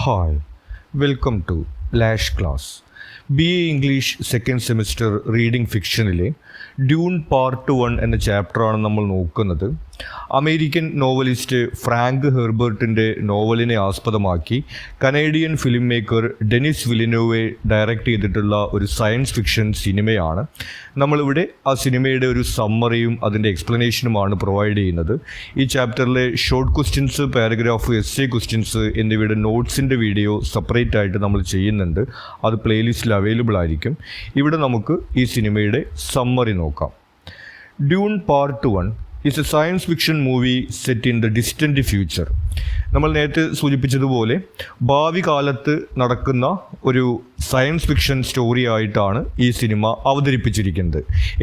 Hi, welcome to Lash Class. BA English second semester reading ഫിക്ഷനിലെ Dune part 1 എന്ന ചാപ്റ്ററാണ് നമ്മൾ നോക്കുന്നത്. അമേരിക്കൻ നോവലിസ്റ്റ് ഫ്രാങ്ക് ഹെർബർട്ടിൻ്റെ നോവലിനെ ആസ്പദമാക്കി Canadian film maker Denis Villeneuve direct ചെയ്തിട്ടുള്ള ഒരു സയൻസ് ഫിക്ഷൻ സിനിമയാണ്. നമ്മളിവിടെ ആ സിനിമയുടെ ഒരു സമ്മറിയും അതിൻ്റെ എക്സ്പ്ലനേഷനുമാണ് പ്രൊവൈഡ് ചെയ്യുന്നത്. ഈ ചാപ്റ്ററിലെ short questions, paragraph, essay questions എന്നിവയുടെ നോട്ട്സിൻ്റെ വീഡിയോ സെപ്പറേറ്റ് ആയിട്ട് നമ്മൾ ചെയ്യുന്നുണ്ട്. അത് പ്ലേലിസ്റ്റിൽ അവൈലബിൾ ആയിരിക്കും. ഇവിടെ നമുക്ക് ഈ സിനിമയുടെ സമ്മറി നോക്കാം. Dune part 1 is a science fiction movie set in the distant future. നമ്മൾ നേരത്തെ സൂചിപ്പിച്ചതുപോലെ ഭാവി കാലത്ത് നടക്കുന്ന ഒരു സയൻസ് ഫിക്ഷൻ സ്റ്റോറി ആയിട്ടാണ് ഈ സിനിമ അവതരിപ്പിച്ചിരിക്കുന്നത്.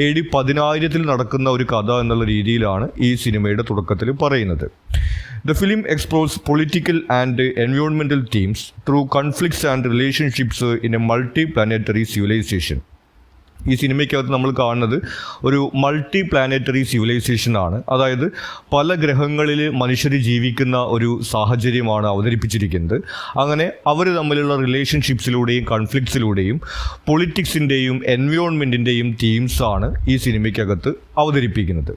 AD 1000 നടക്കുന്ന ഒരു കഥ എന്നുള്ള രീതിയിലാണ് ഈ സിനിമയുടെ തുടക്കത്തിൽ പറയുന്നത്. The film explores political and environmental themes through conflicts and relationships in a multi-planetary civilization. ഈ സിനിമയ്ക്കകത്ത് നമ്മൾ കാണുന്നത് ഒരു മൾട്ടി പ്ലാനറ്ററി സിവിലൈസേഷൻ ആണ്. അതായത് പല ഗ്രഹങ്ങളിൽ മനുഷ്യർ ജീവിക്കുന്ന ഒരു സാഹചര്യമാണ് അവതരിപ്പിച്ചിരിക്കുന്നത്. അങ്ങനെ അവർ തമ്മിലുള്ള റിലേഷൻഷിപ്സിലൂടെയും കൺഫ്ലിക്ട്സിലൂടെയും പൊളിറ്റിക്സിൻ്റെയും എൻവയോൺമെൻറ്റിൻ്റെയും തീംസാണ് ഈ സിനിമയ്ക്കകത്ത് അവതരിപ്പിക്കുന്നത്.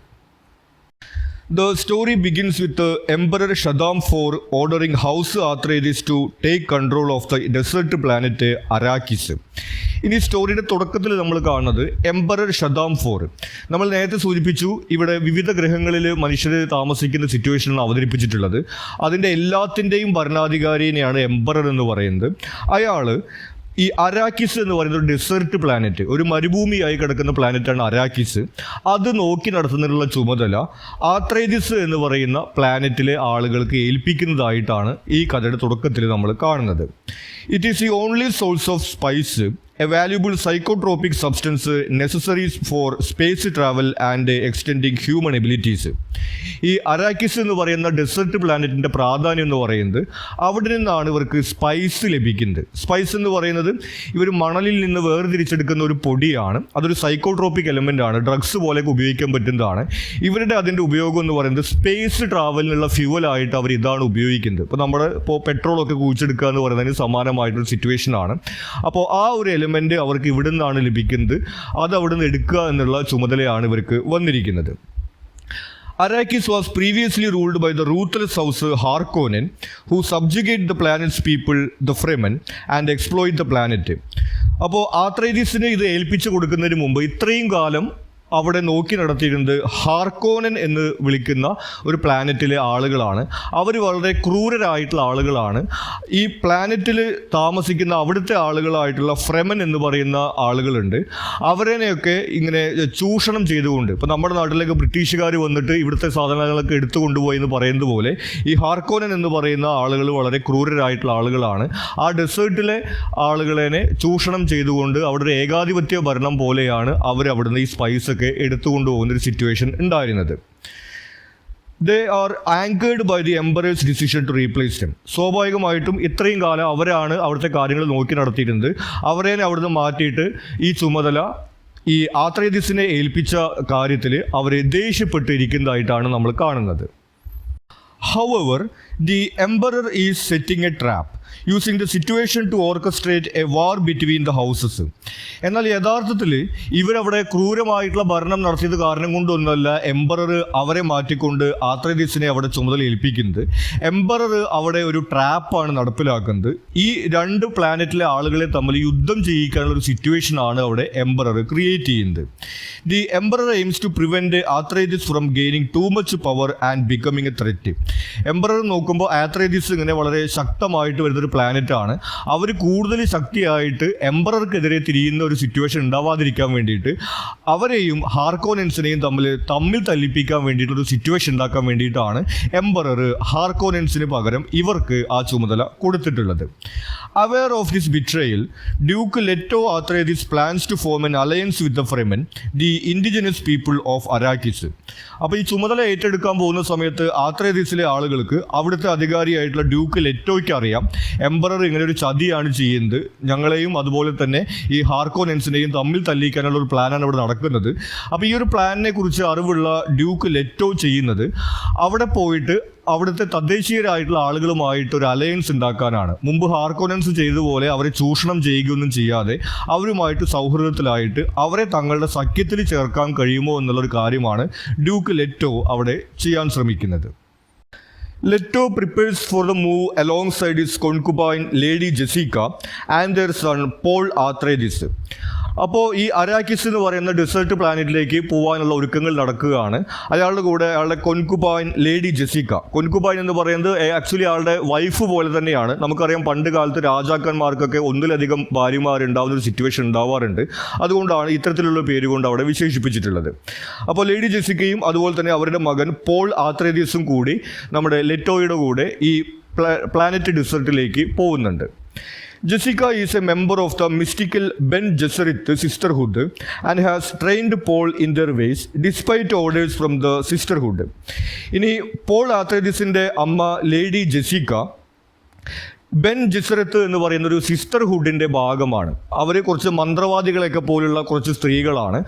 The story begins with the Emperor Shaddam IV ordering House Atreides to take control of the desert planet Arrakis. ഇനി സ്റ്റോറിയുടെ തുടക്കത്തിൽ നമ്മൾ കാണുന്നത് എംപറർ ഷദ്ദാം 4. നമ്മൾ നേരത്തെ സൂചിപ്പിച്ചു, ഇവിടെ വിവിധ ഗ്രഹങ്ങളിൽ മനുഷ്യർ താമസിക്കുന്ന സിറ്റുവേഷനാണ് അവതരിപ്പിച്ചിട്ടുള്ളത്. അതിൻ്റെ എല്ലാത്തിൻ്റെയും ഭരണാധികാരിനെയാണ് എംപറർ എന്ന് പറയുന്നത്. അയാൾ ഈ അരാക്കിസ് എന്ന് പറയുന്ന ഒരു ഡെസേർട്ട് പ്ലാനറ്റ്, ഒരു മരുഭൂമിയായി കിടക്കുന്ന പ്ലാനറ്റാണ് അരാക്കിസ്. അത് നോക്കി നടത്തുന്നതിനുള്ള ചുമതല ആത്രൈദിസ് എന്ന് പറയുന്ന പ്ലാനറ്റിലെ ആളുകൾക്ക് ഏൽപ്പിക്കുന്നതായിട്ടാണ് ഈ കഥയുടെ തുടക്കത്തിൽ നമ്മൾ കാണുന്നത്. It is the only source of spice, a valuable psychotropic substance necessary for space travel and extending human abilities. ഈ അരാക്കിസ് എന്ന് പറയുന്ന ഡെസേർട്ട് പ്ലാനറ്റിൻ്റെ പ്രാധാന്യം എന്ന് പറയുന്നത് അവിടെ നിന്നാണ് ഇവർക്ക് സ്പൈസ് ലഭിക്കുന്നത്. സ്പൈസ് എന്ന് പറയുന്നത് ഇവർ മണലിൽ നിന്ന് വേർതിരിച്ചെടുക്കുന്ന ഒരു പൊടിയാണ്. അതൊരു സൈക്കോട്രോപ്പിക് എലമെൻ്റ് ആണ്, ഡ്രഗ്സ് പോലെയൊക്കെ ഉപയോഗിക്കാൻ പറ്റുന്നതാണ്. ഇവരുടെ അതിൻ്റെ ഉപയോഗം എന്ന് പറയുന്നത് സ്പേസ് ട്രാവലിനുള്ള ഫ്യൂവലായിട്ട് അവർ ഇതാണ് ഉപയോഗിക്കുന്നത്. ഇപ്പോൾ പെട്രോളൊക്കെ കുഴിച്ചെടുക്കുക എന്ന് പറയുന്നതിന് സമാനമായിട്ടൊരു സിറ്റുവേഷനാണ്. അപ്പോൾ ആ ഒരു എലമെൻ്റ് അവർക്ക് ഇവിടെ നിന്നാണ് ലഭിക്കുന്നത്. അത് അവിടെ നിന്ന് എടുക്കുക എന്നുള്ള ചുമതലയാണ് ഇവർക്ക് വന്നിരിക്കുന്നത്. Arrakis was previously ruled by the ruthless house Harkonnen, who subjugate the planet's people, the Fremen, and exploit the planet. അപ്പോൾ ആത്രൈദിസിന് ഇത് ഏൽപ്പിച്ചു കൊടുക്കുന്നതിന് മുമ്പ് ഇത്രയും കാലം അവിടെ നോക്കി നടത്തിയിരുന്നത് ഹാർക്കോനൻ എന്ന് വിളിക്കുന്ന ഒരു പ്ലാനറ്റിലെ ആളുകളാണ്. അവർ വളരെ ക്രൂരരായിട്ടുള്ള ആളുകളാണ്. ഈ പ്ലാനറ്റിൽ താമസിക്കുന്ന അവിടുത്തെ ആളുകളായിട്ടുള്ള ഫ്രെമൻ എന്ന് പറയുന്ന ആളുകളുണ്ട്. അവരെയൊക്കെ ഇങ്ങനെ ചൂഷണം ചെയ്തുകൊണ്ട്, ഇപ്പോൾ നമ്മുടെ നാട്ടിലേക്ക് ബ്രിട്ടീഷുകാർ വന്നിട്ട് ഇവിടുത്തെ സാധനങ്ങളൊക്കെ എടുത്തു കൊണ്ടുപോയി എന്ന് പറയുന്നത് പോലെ ഈ ഹാർക്കോനൻ എന്ന് പറയുന്ന ആളുകൾ വളരെ ക്രൂരരായിട്ടുള്ള ആളുകളാണ്. ആ ഡെസേർട്ടിലെ ആളുകളെ ചൂഷണം ചെയ്തുകൊണ്ട് അവിടെ ഒരു ഏകാധിപത്യ ഭരണം പോലെയാണ് അവരവിടുന്ന് ഈ സ്പൈസ് ഒക്കെ എടുത്തുകൊണ്ടുപോകുന്നൊരു സിറ്റുവേഷൻ ഉണ്ടായിരുന്നത്. They are anchored by the emperor's decision to replace them. സ്വാഭാവികമായിട്ടും ഇത്രയും കാലം അവരാണ് അവിടുത്തെ കാര്യങ്ങൾ നോക്കി നടത്തിയിരുന്നത്. അവരെ അവിടുന്ന് മാറ്റിയിട്ട് ഈ ചുമതല ഈ ആത്രൈദിസിനെ ഏൽപ്പിച്ച കാര്യത്തിൽ അവർ ദേഷ്യപ്പെട്ടിരിക്കുന്നതായിട്ടാണ് നമ്മൾ കാണുന്നത്. However, the emperor is setting a trap, using the situation to orchestrate a war between the houses. എന്നാൽ യഥാർത്ഥത്തിൽ ഇവരവിടെ ക്രൂരമായിട്ടുള്ള ഭരണം നടത്തിയത് കാരണം കൊണ്ടൊന്നുമല്ല എംപറർ അവരെ മാറ്റിക്കൊണ്ട് ആത്രൈദിസിനെ അവിടെ ചുമതല ഏൽപ്പിക്കുന്നത്. എംപറർ അവിടെ ഒരു ട്രാപ്പാണ് നടപ്പിലാക്കുന്നത്. ഈ രണ്ട് പ്ലാനറ്റിലെ ആളുകളെ തമ്മിൽ യുദ്ധം ചെയ്യിക്കാനുള്ള ഒരു സിറ്റുവേഷനാണ് അവിടെ എംപറർ ക്രിയേറ്റ് ചെയ്യുന്നത്. The emperor aims to prevent Atreides from gaining too much power and becoming a threat. Emperor നോക്കുമ്പോൾ ആത്രൈദിസ് ഇങ്ങനെ വളരെ ശക്തമായിട്ട് വരുന്നൊരു പ്ലാനറ്റാണ്. അവർ കൂടുതൽ ശക്തിയായിട്ട് എംപറർക്കെതിരെ തിരിയുന്ന ഒരു സിറ്റുവേഷൻ ഉണ്ടാവാതിരിക്കാൻ വേണ്ടിയിട്ട് അവരെയും ഹാർക്കോനൻസിനെയും തമ്മിൽ തല്ലിപ്പിക്കാൻ വേണ്ടിയിട്ടുള്ളൊരു സിറ്റുവേഷൻ ഉണ്ടാക്കാൻ വേണ്ടിയിട്ടാണ് എംപറർ ഹാർക്കോനൻസിന് പകരം ഇവർക്ക് ആ ചുമതല കൊടുത്തിട്ടുള്ളത്. Aware of this betrayal, Duke Leto Atreides plans to form an alliance with the Fremen, the indigenous people of Arrakis. അപ്പോൾ ഈ ചുമതല ഏറ്റെടുക്കാൻ പോകുന്ന സമയത്ത് ആത്രൈദിസിലെ ആളുകൾക്ക് അവിടുത്തെ അധികാരിയായിട്ടുള്ള ഡ്യൂക്ക് ലെറ്റോയ്ക്ക് അറിയാം എംപറർ ഇങ്ങനെ ഒരു ചതിയാണ് ചെയ്യുന്നത്, ഞങ്ങളെയും അതുപോലെ തന്നെ ഈ ഹാർക്കോനൻസിനെയും തമ്മിൽ തല്ലിക്കാനുള്ള ഒരു പ്ലാനാണ് ഇവിടെ നടക്കുന്നത്. അപ്പോൾ ഈ ഒരു പ്ലാനിനെ കുറിച്ച് അറിവുള്ള ഡ്യൂക്ക് ലെറ്റോ ചെയ്യുന്നത് അവിടെ പോയിട്ട് അവിടുത്തെ തദ്ദേശീയരായിട്ടുള്ള ആളുകളുമായിട്ട് ഒരു അലയൻസ് ഉണ്ടാക്കാനാണ്. മുമ്പ് ഹാർക്കോനൻസ് ചെയ്തതുപോലെ അവരെ ചൂഷണം ചെയ്യുകയൊന്നും ചെയ്യാതെ അവരുമായിട്ട് സൗഹൃദത്തിലായിട്ട് അവരെ തങ്ങളുടെ സഖ്യത്തിൽ ചേർക്കാൻ കഴിയുമോ എന്നുള്ളൊരു കാര്യമാണ് ഡ്യൂക്ക് ലെറ്റോ അവിടെ ചെയ്യാൻ ശ്രമിക്കുന്നത്. Leto prepares for the move alongside his concubine Lady Jessica and their son Paul Atreides. അപ്പോൾ ഈ അരാക്കിസ് എന്ന് പറയുന്ന ഡെസേർട്ട് പ്ലാനറ്റിലേക്ക് പോകാനുള്ള ഒരുക്കങ്ങൾ നടക്കുകയാണ്. അയാളുടെ കൂടെ അയാളുടെ കൊൻകുബൈൻ ലേഡി ജെസിക്ക. കൊൻകുബൈൻ എന്ന് പറയുന്നത് ആക്ച്വലി അയാളുടെ വൈഫ് പോലെ തന്നെയാണ്. നമുക്കറിയാം പണ്ട് കാലത്ത് രാജാക്കന്മാർക്കൊക്കെ ഒന്നിലധികം ഭാര്യമാരുണ്ടാവുന്ന ഒരു സിറ്റുവേഷൻ ഉണ്ടാവാറുണ്ട്. അതുകൊണ്ടാണ് ഇത്തരത്തിലുള്ള പേര് കൊണ്ട് അവിടെ വിശേഷിപ്പിച്ചിട്ടുള്ളത്. അപ്പോൾ ലേഡി ജെസിക്കയും അതുപോലെ തന്നെ അവരുടെ മകൻ പോൾ ആത്രേദിയസും കൂടി നമ്മുടെ ലെറ്റോയുടെ കൂടെ ഈ പ്ലാനറ്റ് ഡെസേർട്ടിലേക്ക് പോകുന്നുണ്ട്. Jessica is a member of the mystical Ben Gesserit sisterhood and has trained Paul in their ways despite orders from the sisterhood. ഇനി പോൾ ആത്രേദിസിൻ്റെ അമ്മ ലേഡി ജെസിക്ക ബെൻ ജെസറത്ത് എന്ന് പറയുന്ന ഒരു സിസ്റ്റർഹുഡിൻ്റെ ഭാഗമാണ്. അവർ കുറച്ച് മന്ത്രവാദികളെയൊക്കെ പോലുള്ള കുറച്ച് സ്ത്രീകളാണ്.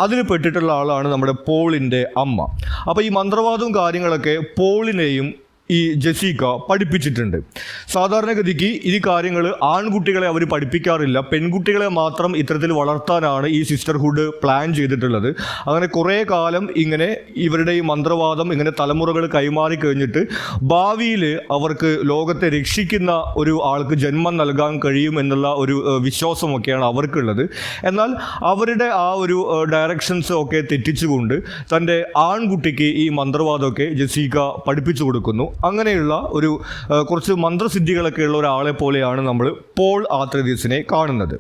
അതിൽ പെട്ടിട്ടുള്ള ആളാണ് നമ്മുടെ പോളിൻ്റെ അമ്മ. അപ്പോൾ ഈ മന്ത്രവാദവും കാര്യങ്ങളൊക്കെ പോളിനെയും ഈ ജെസിക്ക പഠിപ്പിച്ചിട്ടുണ്ട്. സാധാരണഗതിക്ക് ഈ കാര്യങ്ങൾ ആൺകുട്ടികളെ അവർ പഠിപ്പിക്കാറില്ല, പെൺകുട്ടികളെ മാത്രം ഇത്തരത്തിൽ വളർത്താനാണ് ഈ സിസ്റ്റർഹുഡ് പ്ലാൻ ചെയ്തിട്ടുള്ളത്. അങ്ങനെ കുറേ കാലം ഇങ്ങനെ ഇവരുടെ ഈ മന്ത്രവാദം ഇങ്ങനെ തലമുറകൾ കൈമാറി കഴിഞ്ഞിട്ട് ഭാവിയിൽ അവർക്ക് ലോകത്തെ രക്ഷിക്കുന്ന ഒരു ആൾക്ക് ജന്മം നൽകാൻ കഴിയും എന്നുള്ള ഒരു വിശ്വാസമൊക്കെയാണ് അവർക്കുള്ളത്. എന്നാൽ അവരുടെ ആ ഒരു ഡയറക്ഷൻസ് ഒക്കെ തെറ്റിച്ചുകൊണ്ട് തൻ്റെ ആൺകുട്ടിക്ക് ഈ മന്ത്രവാദമൊക്കെ ജെസിക്ക പഠിപ്പിച്ചു കൊടുക്കുന്നു. അങ്ങനെയുള്ള ഒരു കുറച്ച് മന്ത്രസിദ്ധികളൊക്കെ ഉള്ള ഒരാളെ പോലെയാണ് നമ്മൾ പോൾ ആത്രേദിയസിനെ കാണുന്നത്.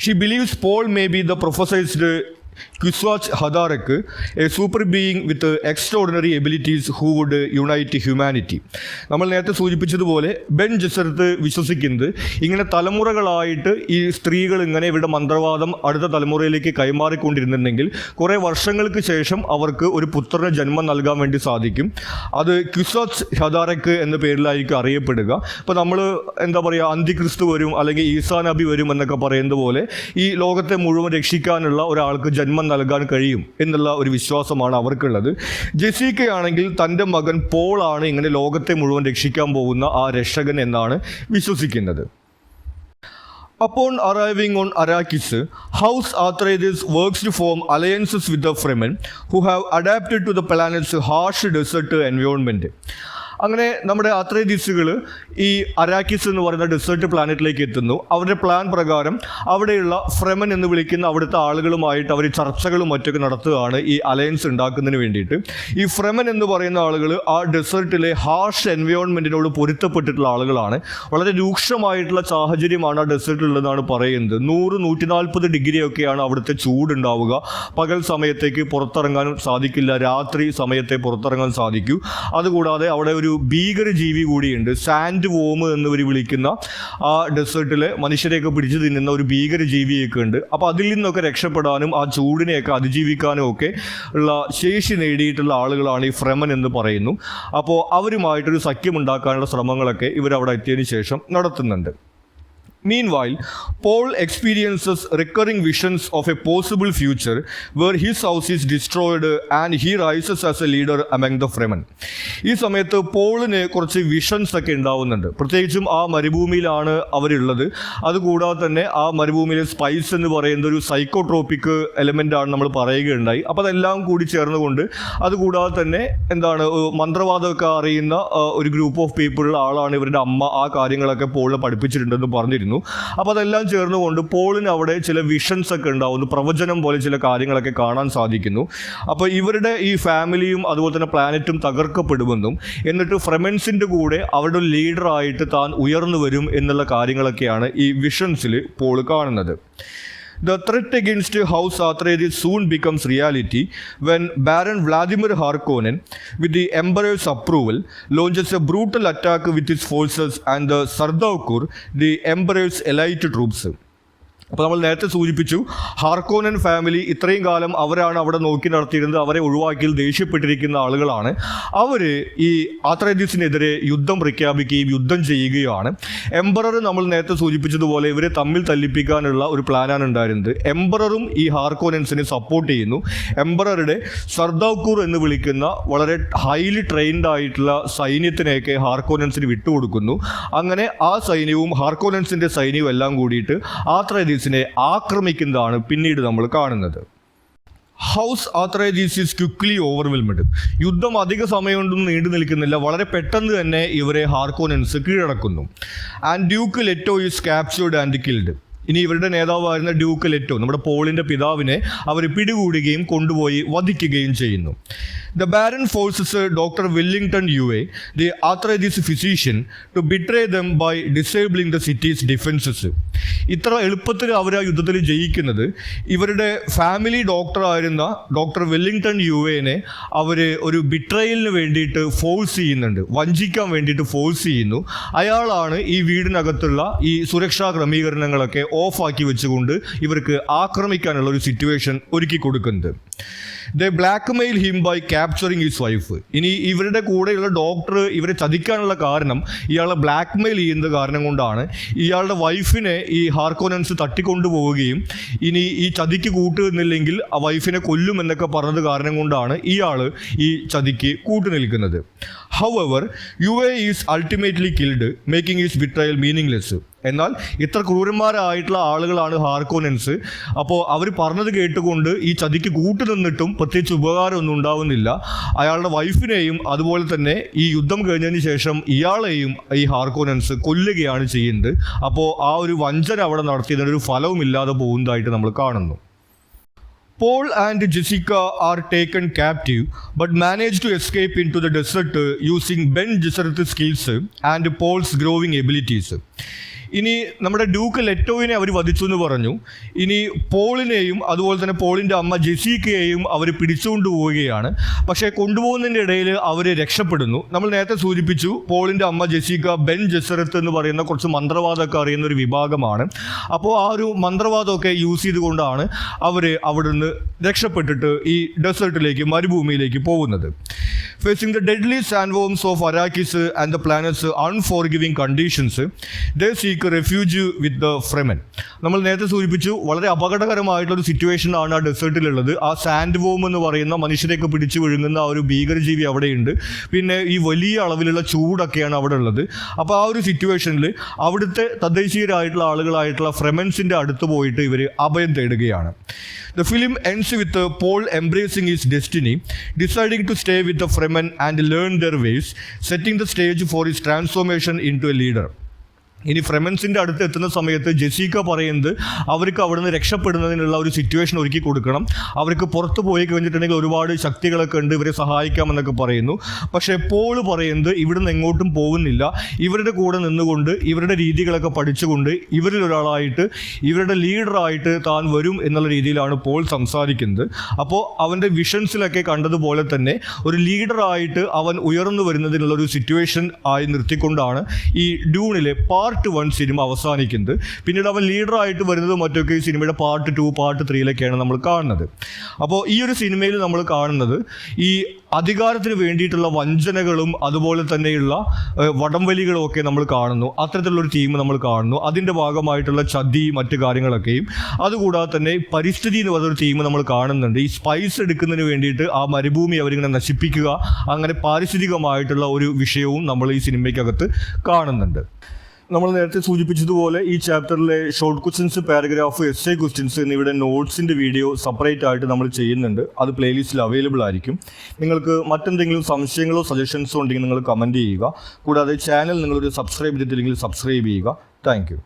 She believes Paul may be the prophesied Kwisatz Haderach, a super being with extraordinary abilities who would unite humanity. നമ്മൾ നേരത്തെ സൂചിപ്പിച്ചതുപോലെ ബെൻ ജെസറത്ത് വിശ്വസിക്കുന്നത് ഇങ്ങനെ തലമുറകളായിട്ട് ഈ സ്ത്രീകൾ ഇങ്ങനെ ഇവരുടെ മന്ത്രവാദം അടുത്ത തലമുറയിലേക്ക് കൈമാറിക്കൊണ്ടിരുന്നുണ്ടെങ്കിൽ കുറേ വർഷങ്ങൾക്ക് ശേഷം അവർക്ക് ഒരു പുത്രന് ജന്മം നൽകാൻ വേണ്ടി സാധിക്കും. അത് ക്വിസ്വാച്ച് ഹദാറക്ക് എന്ന പേരിലായിരിക്കും അറിയപ്പെടുക. ഇപ്പോൾ നമ്മൾ എന്താ പറയുക, അന്തിക്രിസ്തു വരും അല്ലെങ്കിൽ ഈസാ നബി വരും എന്നൊക്കെ പറയുന്നത് പോലെ ഈ ലോകത്തെ മുഴുവൻ രക്ഷിക്കാനുള്ള ഒരാൾക്ക് ജന്മം നൽകാൻ കഴിയും എന്നുള്ള ഒരു വിശ്വാസമാണ് അവർക്കുള്ളത്. ജെസിക്കയാണെങ്കിൽ തൻ്റെ മകൻ പോളാണ് ഇങ്ങനെ ലോകത്തെ മുഴുവൻ രക്ഷിക്കാൻ പോകുന്ന ആ രക്ഷകൻ എന്നാണ് വിശ്വസിക്കുന്നത്. Upon arriving on Arrakis, House Atreides works to form alliances with the Fremen, who have adapted to the planet's harsh desert environment. അങ്ങനെ നമ്മുടെ അത്രേദിസുകൾ ഈ അരാക്കിസ് എന്ന് പറയുന്ന ഡെസേർട്ട് പ്ലാനറ്റിലേക്ക് എത്തുന്നു. അവരുടെ പ്ലാൻ പ്രകാരം അവിടെയുള്ള ഫ്രെമൻ എന്ന് വിളിക്കുന്ന അവിടുത്തെ ആളുകളുമായിട്ട് അവർ ചർച്ചകളും മറ്റൊക്കെ നടത്തുകയാണ് ഈ അലയൻസ് ഉണ്ടാക്കുന്നതിന് വേണ്ടിയിട്ട്. ഈ ഫ്രെമൻ എന്ന് പറയുന്ന ആളുകൾ ആ ഡെസേർട്ടിലെ ഹാർഷ് എൻവയോൺമെൻറ്റിനോട് പൊരുത്തപ്പെട്ടിട്ടുള്ള ആളുകളാണ്. വളരെ രൂക്ഷമായിട്ടുള്ള സാഹചര്യമാണ് ആ ഡെസേർട്ടിലുള്ളതെന്നാണ് പറയുന്നത്. 100-140 ഡിഗ്രിയൊക്കെയാണ് അവിടുത്തെ ചൂടുണ്ടാവുക. പകൽ സമയത്തേക്ക് പുറത്തിറങ്ങാനും സാധിക്കില്ല, രാത്രി സമയത്തെ പുറത്തിറങ്ങാൻ സാധിക്കൂ. അതുകൂടാതെ അവിടെ ഒരു ഭീകര ജീവി കൂടിയുണ്ട്, സാൻഡ് വോം എന്നിവർ വിളിക്കുന്ന ആ ഡെസേർട്ടിലെ മനുഷ്യരെയൊക്കെ പിടിച്ചു തിന്നുന്ന ഒരു ഭീകര ജീവിയൊക്കെ ഉണ്ട്. അപ്പോൾ അതിൽ നിന്നൊക്കെ രക്ഷപ്പെടാനും ആ ചൂടിനെയൊക്കെ അതിജീവിക്കാനും ഒക്കെ ഉള്ള ശേഷി നേടിയിട്ടുള്ള ആളുകളാണ് ഈ ഫ്രെമൻ എന്ന് പറയുന്നു. അപ്പോൾ അവരുമായിട്ടൊരു സഖ്യമുണ്ടാക്കാനുള്ള ശ്രമങ്ങളൊക്കെ ഇവരവിടെ എത്തിയതിനു ശേഷം നടത്തുന്നുണ്ട്. Meanwhile, Paul experiences recurring visions of a possible future where his house is destroyed and he rises as a leader among the Fremen. ഈ സമയത്ത് പോളിന് കുറച്ച് വിഷൻസ് ഒക്കെ ഉണ്ടാവുന്നുണ്ട്. പ്രത്യേകിച്ചും ആ മരുഭൂമിയിലാണ് അവരുള്ളത്. അതുകൂടാതെ തന്നെ ആ മരുഭൂമിയിലെ സ്പൈസ് എന്ന് പറയുന്ന ഒരു സൈക്കോട്രോപ്പിക് എലമെൻ്റ് ആണ് നമ്മൾ പറയുകയുണ്ടായി. അപ്പോൾ അതെല്ലാം കൂടി ചേർന്നുകൊണ്ട് അതുകൂടാതെ തന്നെ എന്താണ് മന്ത്രവാദമൊക്കെ അറിയുന്ന ഒരു ഗ്രൂപ്പ് ഓഫ് പീപ്പിളുള്ള ആളാണ് ഇവരുടെ അമ്മ. ആ കാര്യങ്ങളൊക്കെ പോളിനെ പഠിപ്പിച്ചിട്ടുണ്ടെന്ന് പറഞ്ഞിരുന്നു. അപ്പോൾ അതെല്ലാം ചേർന്നുകൊണ്ട് പോളിന് അവിടെ ചില വിഷൻസ് ഒക്കെ ഉണ്ടാവുന്നു, പ്രവചനം പോലെ ചില കാര്യങ്ങളൊക്കെ കാണാൻ സാധിക്കുന്നു. അപ്പോൾ ഇവരുടെ ഈ ഫാമിലിയും അതുപോലെ തന്നെ പ്ലാനറ്റും തകർക്കപ്പെടുമെന്നും എന്നിട്ട് ഫ്രെമൻസിൻ്റെ കൂടെ അവരുടെ ലീഡറായിട്ട് താൻ ഉയർന്നു വരും എന്നുള്ള കാര്യങ്ങളൊക്കെയാണ് ഈ വിഷൻസിൽ പോൾ കാണുന്നത്. The threat against House Atreides soon becomes reality when Baron Vladimir Harkonnen, with the Emperor's approval, launches a brutal attack with his forces and the Sardaukar, the Emperor's elite troops. അപ്പോൾ നമ്മൾ നേരത്തെ സൂചിപ്പിച്ചു ഹാർക്കോനൻ family ഇത്രയും കാലം അവരാണ് അവിടെ നോക്കി നടത്തിയിരുന്നത്, അവരെ ഒഴിവാക്കിയിൽ ദേഷ്യപ്പെട്ടിരിക്കുന്ന ആളുകളാണ്. അവർ ഈ ആത്രേദീസിനെതിരെ യുദ്ധം പ്രഖ്യാപിക്കുകയും യുദ്ധം ചെയ്യുകയാണ്. എംബറർ നമ്മൾ നേരത്തെ സൂചിപ്പിച്ചതുപോലെ ഇവരെ തമ്മിൽ തല്ലിപ്പിക്കാനുള്ള ഒരു പ്ലാനാണ് ഉണ്ടായിരുന്നത്. എംബററും ഈ ഹാർക്കോനൻസിനെ സപ്പോർട്ട് ചെയ്യുന്നു. എംബററുടെ സർദാക്കൂർ എന്ന് വിളിക്കുന്ന വളരെ ഹൈലി ട്രെയിൻഡ് ആയിട്ടുള്ള സൈന്യത്തിനെയൊക്കെ ഹാർക്കോനൻസിന് വിട്ടുകൊടുക്കുന്നു. അങ്ങനെ ആ സൈന്യവും ഹാർക്കോനൻസിൻ്റെ സൈന്യവും എല്ലാം കൂടിയിട്ട് ആത്രേദീസിനെ ആക്രമിക്കുന്നതാണ് പിന്നീട് നമ്മൾ കാണുന്നത്. House Atreides is quickly overwhelmed. യുദ്ധം അധിക സമയമൊന്നും നീണ്ടു നിൽക്കുന്നില്ല, വളരെ പെട്ടെന്ന് തന്നെ ഇവരെ ഹാർക്കോനൻസ് കീഴടക്കുന്നു. And Duke Leto is captured and killed. ഇനി ഇവരുടെ നേതാവായിരുന്ന ഡ്യൂക്ക് ലെറ്റോ, നമ്മുടെ പോളിൻ്റെ പിതാവിനെ അവർ പിടികൂടുകയും കൊണ്ടുപോയി വധിക്കുകയും ചെയ്യുന്നു. The Baron forces Doctor Wellington Yueh., the Atreides physician, to betray them by disabling the city's defences. ഇത്ര എളുപ്പത്തിൽ അവർ ആ യുദ്ധത്തിൽ ജയിക്കുന്നത് ഇവരുടെ ഫാമിലി ഡോക്ടറായിരുന്ന ഡോക്ടർ വെല്ലിംഗ്ടൺ യു.എ.നെ അവർ ഒരു ബിട്രയലിന് വേണ്ടിയിട്ട് ഫോഴ്സ് ചെയ്യുന്നുണ്ട്, വഞ്ചിക്കാൻ വേണ്ടിയിട്ട് ഫോഴ്സ് ചെയ്യുന്നു. അയാളാണ് ഈ വീടിനകത്തുള്ള ഈ സുരക്ഷാ ക്രമീകരണങ്ങളൊക്കെ ഓഫാക്കി വെച്ചുകൊണ്ട് ഇവർക്ക് ആക്രമിക്കാനുള്ള ഒരു സിറ്റുവേഷൻ ഒരുക്കി കൊടുക്കുന്നത്. They blackmail him by capturing his wife. ഇനി ഇവരുടെ കൂടെയുള്ള ഡോക്ടർ ഇവരെ ചതിക്കാനുള്ള കാരണം ഇയാളെ ബ്ലാക്ക് മെയിൽ ചെയ്യുന്നത് കാരണം കൊണ്ടാണ്. ഇയാളുടെ വൈഫിനെ ഈ ഹാർക്കോനൻസ് തട്ടിക്കൊണ്ടുപോവുകയും ഇനി ഈ ചതിക്ക് കൂട്ടുനിന്നില്ലെങ്കിൽ ആ വൈഫിനെ കൊല്ലും എന്നൊക്കെ പറഞ്ഞത് കാരണം കൊണ്ടാണ് ഇയാൾ ഈ ചതിക്ക് കൂട്ടുനിൽക്കുന്നത്. However Yueh. Is ultimately killed, making his betrayal meaningless. എന്നാൽ ഇത്ര ക്രൂരന്മാരായിട്ടുള്ള ആളുകളാണ് ഹാർക്കോനൻസ്. അപ്പോൾ അവർ പറഞ്ഞത് കേട്ടുകൊണ്ട് ഈ ചതിക്ക് കൂട്ടുനിന്നിട്ടും പ്രത്യേകിച്ച് ഉപകാരമൊന്നും ഉണ്ടാവുന്നില്ല. അയാളുടെ വൈഫിനെയും അതുപോലെ തന്നെ ഈ യുദ്ധം കഴിഞ്ഞതിന് ശേഷം ഇയാളെയും ഈ ഹാർക്കോനൻസ് കൊല്ലുകയാണ് ചെയ്യുന്നത്. അപ്പോൾ ആ ഒരു വഞ്ചന അവിടെ നടത്തിയതിനൊരു ഫലവുമില്ലാതെ പോകുന്നതായിട്ട് നമ്മൾ കാണുന്നു. Paul and Jessica are taken captive but manage to escape into the desert using Ben Gesserit's skills and Paul's growing abilities. ഇനി നമ്മുടെ ഡ്യൂക്ക് ലെറ്റോവിനെ അവർ വധിച്ചു എന്ന് പറഞ്ഞു. ഇനി പോളിനെയും അതുപോലെ തന്നെ പോളിൻ്റെ അമ്മ ജെസിക്കയെയും അവർ പിടിച്ചുകൊണ്ട് പോവുകയാണ്. പക്ഷേ കൊണ്ടുപോകുന്നതിൻ്റെ ഇടയിൽ അവർ രക്ഷപ്പെടുന്നു. നമ്മൾ നേരത്തെ സൂചിപ്പിച്ചു പോളിൻ്റെ അമ്മ ജെസിക്ക ബെൻ ജെസറത്ത് എന്ന് പറയുന്ന കുറച്ച് മന്ത്രവാദമൊക്കെ അറിയുന്ന ഒരു വിഭാഗമാണ്. അപ്പോൾ ആ ഒരു മന്ത്രവാദമൊക്കെ യൂസ് ചെയ്തുകൊണ്ടാണ് അവർ അവിടുന്ന് രക്ഷപ്പെട്ടിട്ട് ഈ ഡെസേർട്ടിലേക്ക്, മരുഭൂമിയിലേക്ക് പോകുന്നത്. Facing the deadly sandworms of Arrakis and the planet's unforgiving conditions, they seek refuge with the Fremen. നമ്മൾ നേരത്തെ സൂചിപ്പിച്ചു വളരെ അപകടകരമായിട്ടുള്ളൊരു സിറ്റുവേഷനാണ് ആ ഡെസേർട്ടിലുള്ളത്. ആ സാൻഡ് വോം എന്ന് പറയുന്ന മനുഷ്യരെയൊക്കെ പിടിച്ചു വിഴുങ്ങുന്ന ആ ഒരു ഭീകരജീവി അവിടെയുണ്ട്. പിന്നെ ഈ വലിയ അളവിലുള്ള ചൂടൊക്കെയാണ് അവിടെ ഉള്ളത്. അപ്പോൾ ആ ഒരു സിറ്റുവേഷനിൽ അവിടുത്തെ തദ്ദേശീയരായിട്ടുള്ള ആളുകളായിട്ടുള്ള ഫ്രെമൻസിൻ്റെ അടുത്ത് പോയിട്ട് ഇവർ അഭയം തേടുകയാണ്. The film ends with Paul embracing his destiny, deciding to stay with the Fremen and learn their ways, setting the stage for his transformation into a leader. ഇനി ഫ്രെമൻസിൻ്റെ അടുത്ത് എത്തുന്ന സമയത്ത് ജെസിക്ക പറയുന്നത് അവർക്ക് അവിടെ നിന്ന് രക്ഷപ്പെടുന്നതിനുള്ള ഒരു സിറ്റുവേഷൻ ഒരുക്കി കൊടുക്കണം, അവർക്ക് പുറത്ത് പോയി കഴിഞ്ഞിട്ടുണ്ടെങ്കിൽ ഒരുപാട് ശക്തികളൊക്കെ ഉണ്ട്, ഇവരെ സഹായിക്കാമെന്നൊക്കെ പറയുന്നു. പക്ഷേ പോൾ പറയുന്നത് ഇവിടുന്ന് എങ്ങോട്ടും പോകുന്നില്ല, ഇവരുടെ കൂടെ നിന്നുകൊണ്ട് ഇവരുടെ രീതികളൊക്കെ പഠിച്ചുകൊണ്ട് ഇവരിൽ ഒരാളായിട്ട് ഇവരുടെ ലീഡറായിട്ട് താൻ വരും എന്നുള്ള രീതിയിലാണ് പോൾ സംസാരിക്കുന്നത്. അപ്പോൾ അവൻ്റെ വിഷൻസിലൊക്കെ കണ്ടതുപോലെ തന്നെ ഒരു ലീഡറായിട്ട് അവൻ ഉയർന്നു വരുന്നതിനുള്ള ഒരു സിറ്റുവേഷൻ ആയി നിർത്തിക്കൊണ്ടാണ് ഈ ഡ്യൂണിലെ പാർട്ട് 1 സിനിമ അവസാനിക്കുന്നത്. പിന്നീട് അവൻ ലീഡറായിട്ട് വരുന്നത് മറ്റൊക്കെ ഈ സിനിമയുടെ പാർട്ട് 2, പാർട്ട് 3 നമ്മൾ കാണുന്നത്. അപ്പോൾ ഈ ഒരു സിനിമയിൽ നമ്മൾ കാണുന്നത് ഈ അധികാരത്തിന് വേണ്ടിയിട്ടുള്ള വഞ്ചനകളും അതുപോലെ തന്നെയുള്ള വടംവലികളും ഒക്കെ നമ്മൾ കാണുന്നു. അത്തരത്തിലുള്ളൊരു ടീം നമ്മൾ കാണുന്നു. അതിൻ്റെ ഭാഗമായിട്ടുള്ള ചതി മറ്റു കാര്യങ്ങളൊക്കെയും, അതുകൂടാതെ തന്നെ പരിസ്ഥിതി എന്ന് പറഞ്ഞൊരു ടീം നമ്മൾ കാണുന്നുണ്ട്. ഈ സ്പൈസ് എടുക്കുന്നതിന് വേണ്ടിയിട്ട് ആ മരുഭൂമി അവരിങ്ങനെ നശിപ്പിക്കുക, അങ്ങനെ പാരിസ്ഥിതികമായിട്ടുള്ള ഒരു വിഷയവും നമ്മൾ ഈ സിനിമയ്ക്കകത്ത് കാണുന്നുണ്ട്. നമ്മൾ നേരത്തെ സൂചിപ്പിച്ചതുപോലെ ഈ ചാപ്റ്ററിലെ short questions, paragraph, essay questions എന്നിവിടെ നോട്ട്സിൻ്റെ വീഡിയോ സെപ്പറേറ്റ് ആയിട്ട് നമ്മൾ ചെയ്യുന്നുണ്ട്. അത് പ്ലേലിസ്റ്റിൽ അവൈലബിൾ ആയിരിക്കും. നിങ്ങൾക്ക് മറ്റെന്തെങ്കിലും സംശയങ്ങളോ സജഷൻസോ ഉണ്ടെങ്കിൽ നിങ്ങൾ കമൻറ്റ് ചെയ്യുക. കൂടാതെ ചാനൽ നിങ്ങളൊരു സബ്സ്ക്രൈബ് ചെയ്തിട്ടില്ലെങ്കിൽ സബ്സ്ക്രൈബ് ചെയ്യുക. താങ്ക്